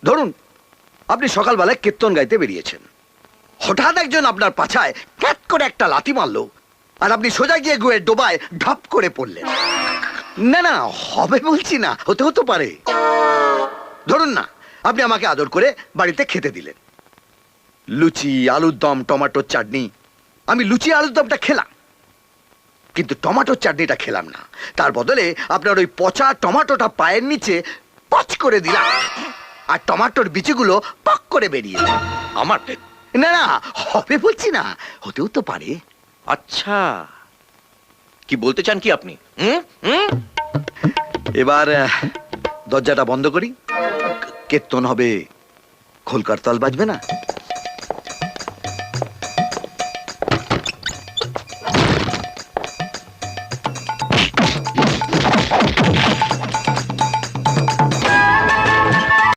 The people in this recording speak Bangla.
ধরুন আপনি সকালবেলায় কীর্তন গাইতে বেরিয়েছেন, হঠাৎ একজন আপনার পাছায় ক্যাট করে একটা লাথি মারলো, আর আপনি সোজা গিয়ে গুয়ে ডোবায় ঢপ করে পড়লেন। না না, হবে বলছি না, হতে হতে পারে। ধরুন না আপনি আমাকে আদর করে বাড়িতে খেতে দিলেন, লুচি, আলুর দম, টমেটোর চাটনি। আমি লুচি আলুর দমটা খেলাম, কিন্তু টমেটোর চাটনিটা খেলাম না। তার বদলে আপনার ওই পচা টমেটোটা পায়ের নিচে পচ করে দিলাম, আর টমেটোর বিচিগুলো পক করে বেরিয়ে এলো আমার। না না, হবে বলছি না, হতেও তো পারে। আচ্ছা, কি বলতে চান কি আপনি? এবার দরজাটা বন্ধ করি, কীর্তন হবে, খোলকার তাল বাজবে না।